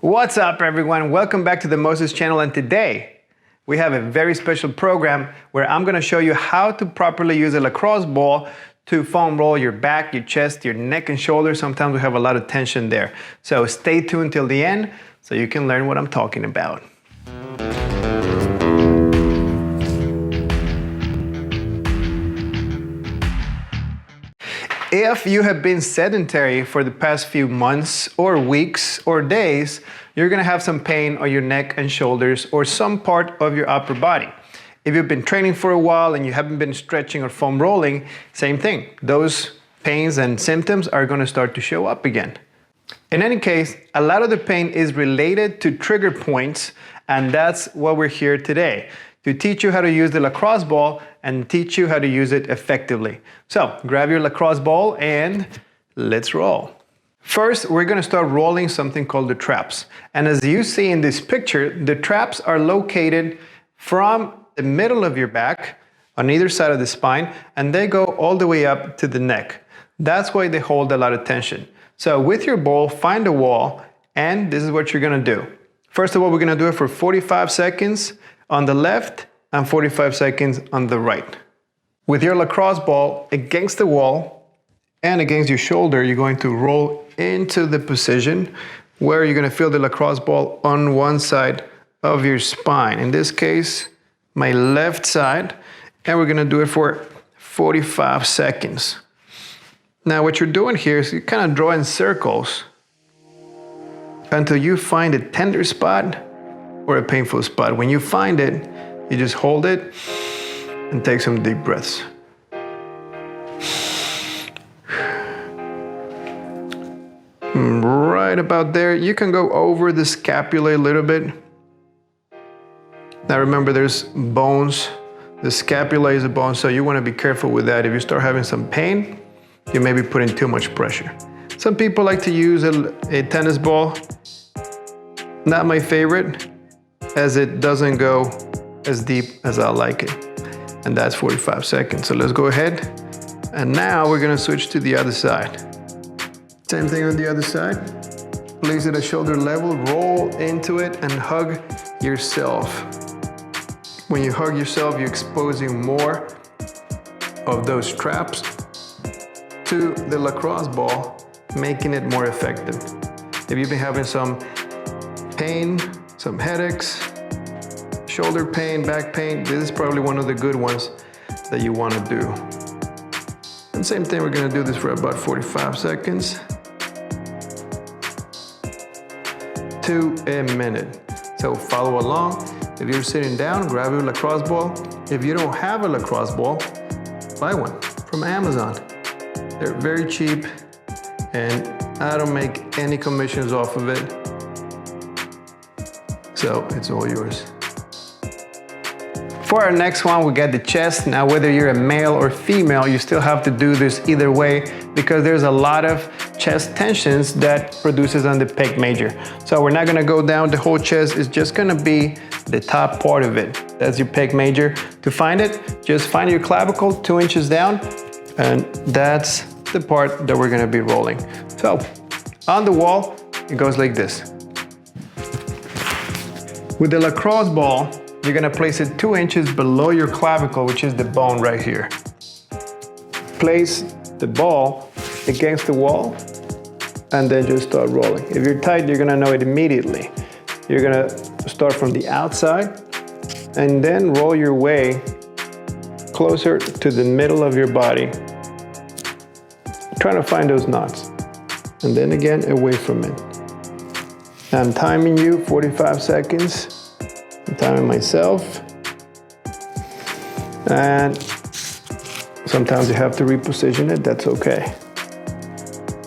What's up, everyone? Welcome back to the Moses channel, and today we have a very special program where I'm going to show you how to properly use a lacrosse ball to foam roll your back, your chest, your neck and shoulders. Sometimes we have a lot of tension there. So stay tuned till the end so you can learn what I'm talking about. If you have been sedentary for the past few months or weeks or days, you're gonna have some pain on your neck and shoulders or some part of your upper body. If you've been training for a while and you haven't been stretching or foam rolling, same thing. Those pains and symptoms are gonna start to show up again. In any case, a lot of the pain is related to trigger points, and that's what we're here today, to teach you how to use the lacrosse ball and teach you how to use it effectively. So grab your lacrosse ball and let's roll. First, we're gonna start rolling something called the traps. And as you see in this picture, the traps are located from the middle of your back on either side of the spine, and they go all the way up to the neck. That's why they hold a lot of tension. So with your ball, find a wall, and this is what you're gonna do. First of all, we're gonna do it for 45 seconds on the left and 45 seconds on the right. With your lacrosse ball against the wall and against your shoulder, you're going to roll into the position where you're going to feel the lacrosse ball on one side of your spine. In this case, my left side, and we're going to do it for 45 seconds. Now what you're doing here is you're kind of drawing circles until you find a tender spot or a painful spot. When you find it, you just hold it and take some deep breaths. Right about there. You can go over the scapula a little bit. Now remember, there's bones. The scapula is a bone, so you want to be careful with that. If you start having some pain, you may be putting too much pressure. Some people like to use a tennis ball. Not my favorite, as it doesn't go as deep as I like it. And that's 45 seconds. So let's go ahead. And now we're gonna switch to the other side. Same thing on the other side. Place it at shoulder level, roll into it and hug yourself. When you hug yourself, you're exposing more of those traps to the lacrosse ball, making it more effective. If you've been having some pain, some headaches, shoulder pain, back pain, this is probably one of the good ones that you want to do. And same thing, we're going to do this for about 45 seconds to a minute. So follow along. If you're sitting down, grab your lacrosse ball. If you don't have a lacrosse ball, buy one from Amazon. They're very cheap and I don't make any commissions off of it. So it's all yours. For our next one, we got the chest. Now, whether you're a male or female, you still have to do this either way because there's a lot of chest tensions that produces on the pec major. So we're not gonna go down the whole chest, it's just gonna be the top part of it. That's your pec major. To find it, just find your clavicle 2 inches down, and that's the part that we're gonna be rolling. So on the wall, it goes like this. With the lacrosse ball, you're gonna place it 2 inches below your clavicle, which is the bone right here. Place the ball against the wall and then just start rolling. If you're tight, you're gonna know it immediately. You're gonna start from the outside and then roll your way closer to the middle of your body, trying to find those knots. And then again, away from it. I'm timing you 45 seconds. I'm timing myself. And sometimes you have to reposition it, that's okay.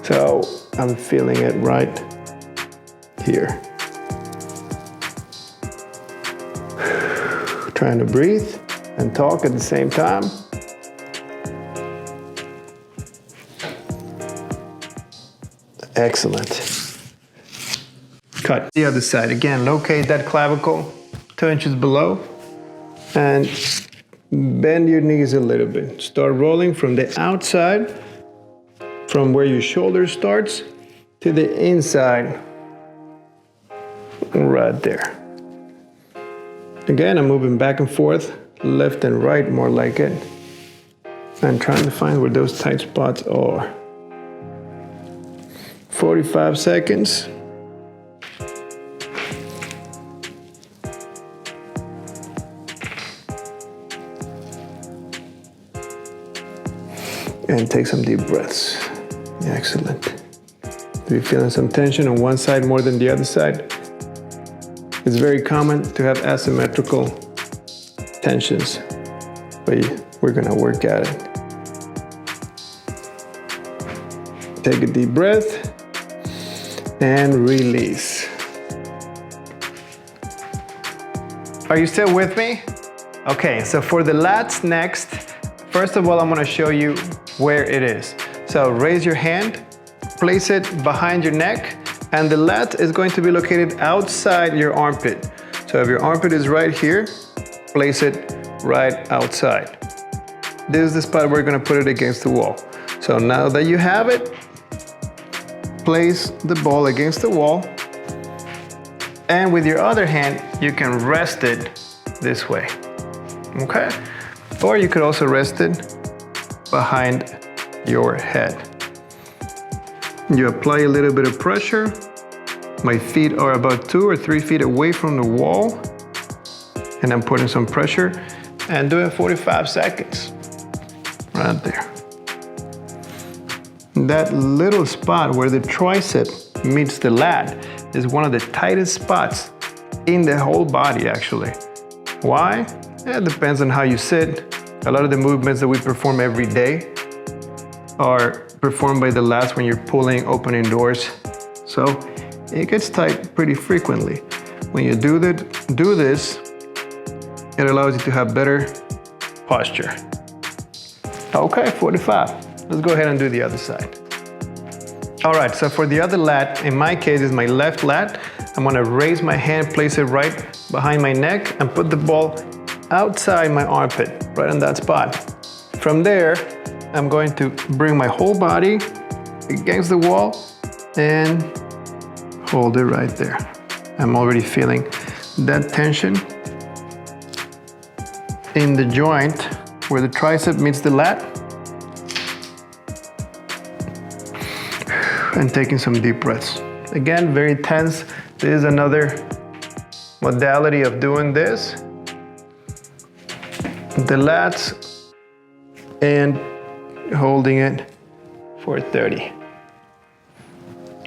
So I'm feeling it right here. Trying to breathe and talk at the same time. Excellent. Cut the other side. Again, locate that clavicle 2 inches below and bend your knees a little bit. Start rolling from the outside, from where your shoulder starts to the inside right there. Again, I'm moving back and forth, left and right, more like it. I'm trying to find where those tight spots are. 45 seconds. And take some deep breaths. Excellent. If you're feeling some tension on one side more than the other side, it's very common to have asymmetrical tensions, but we're gonna work at it. Take a deep breath and release. Are you still with me? Okay, so for the lats next, first of all, I'm gonna show you where it is. So raise your hand, place it behind your neck, and the lat is going to be located outside your armpit. So if your armpit is right here, place it right outside. This is the spot we're gonna put it against the wall. So now that you have it, place the ball against the wall, and with your other hand, you can rest it this way, okay? Or you could also rest it behind your head. You apply a little bit of pressure. My feet are about 2 or 3 feet away from the wall, and I'm putting some pressure and do it 45 seconds, right there. That little spot where the tricep meets the lat is one of the tightest spots in the whole body, actually. Why? It depends on how you sit. A lot of the movements that we perform every day are performed by the lats when you're pulling, opening doors. So it gets tight pretty frequently. When you do this, it allows you to have better posture. Okay, 45. Let's go ahead and do the other side. All right, so for the other lat, in my case, is my left lat. I'm gonna raise my hand, place it right behind my neck, and put the ball outside my armpit, right on that spot. From there, I'm going to bring my whole body against the wall and hold it right there. I'm already feeling that tension in the joint where the tricep meets the lat. And taking some deep breaths. Again, very tense. This is another modality of doing this. The lats and holding it for 30.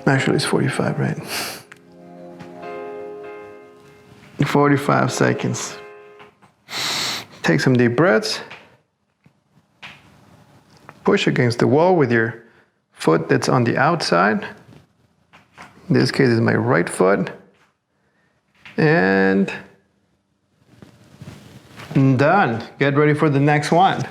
Actually, it's 45, right? 45 seconds. Take some deep breaths. Push against the wall with your foot that's on the outside. In this case, is my right foot. And done. Get ready for the next one.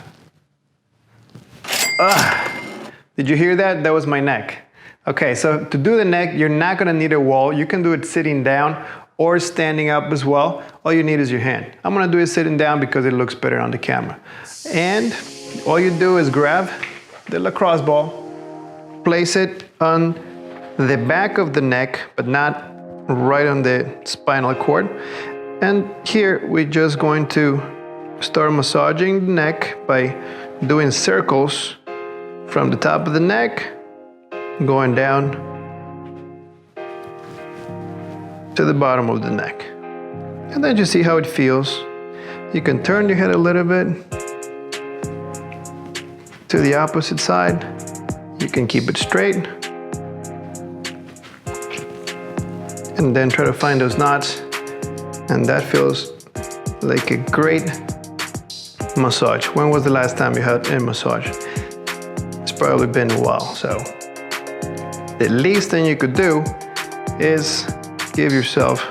Did you hear that? That was my neck. Okay, so to do the neck, you're not gonna need a wall. You can do it sitting down or standing up as well. All you need is your hand. I'm gonna do it sitting down because it looks better on the camera. And all you do is grab the lacrosse ball, place it on the back of the neck, but not right on the spinal cord. And here we're just going to start massaging the neck by doing circles from the top of the neck, going down to the bottom of the neck. And then just see how it feels. You can turn your head a little bit to the opposite side. You can keep it straight. And then try to find those knots. And that feels like a great massage. When was the last time you had a massage? It's probably been a while. So the least thing you could do is give yourself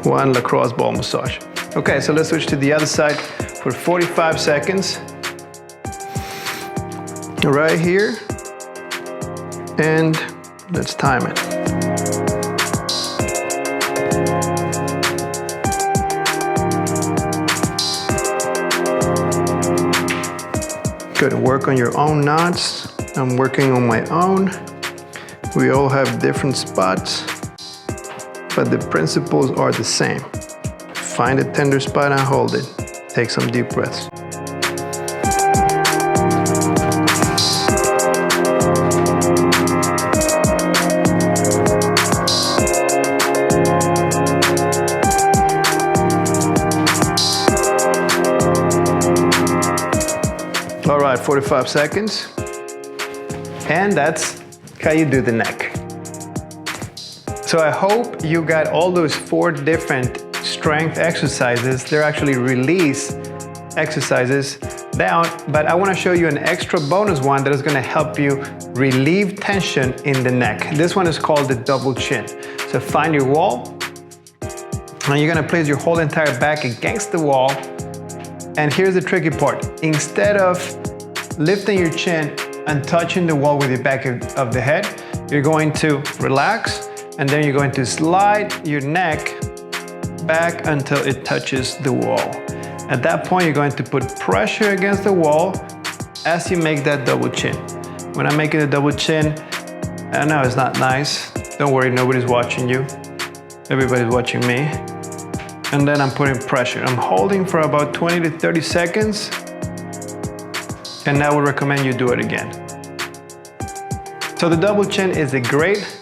one lacrosse ball massage. Okay, so let's switch to the other side for 45 seconds. Right here. And let's time it. Good, work on your own knots. I'm working on my own. We all have different spots, but the principles are the same. Find a tender spot and hold it. Take some deep breaths. All right, 45 seconds. And that's how you do the neck. So I hope you got all those 4 different strength exercises. They're actually release exercises down, but I want to show you an extra bonus one that is going to help you relieve tension in the neck. This one is called the double chin. So find your wall, and you're going to place your whole entire back against the wall. And here's the tricky part. Instead of lifting your chin and touching the wall with the back of the head, you're going to relax, and then you're going to slide your neck back until it touches the wall. At that point, you're going to put pressure against the wall as you make that double chin. When I'm making a double chin, I know it's not nice. Don't worry, nobody's watching you. Everybody's watching me. And then I'm putting pressure. I'm holding for about 20 to 30 seconds. And I would recommend you do it again. So the double chin is a great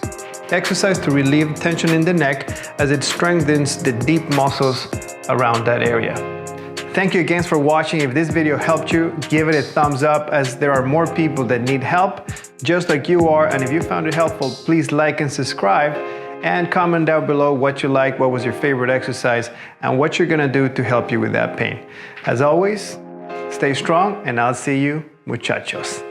exercise to relieve tension in the neck as it strengthens the deep muscles around that area. Thank you again for watching. If this video helped you, give it a thumbs up, as there are more people that need help just like you are. And if you found it helpful, please like and subscribe, and comment down below what you like, what was your favorite exercise, and what you're gonna do to help you with that pain. As always, stay strong, and I'll see you, muchachos.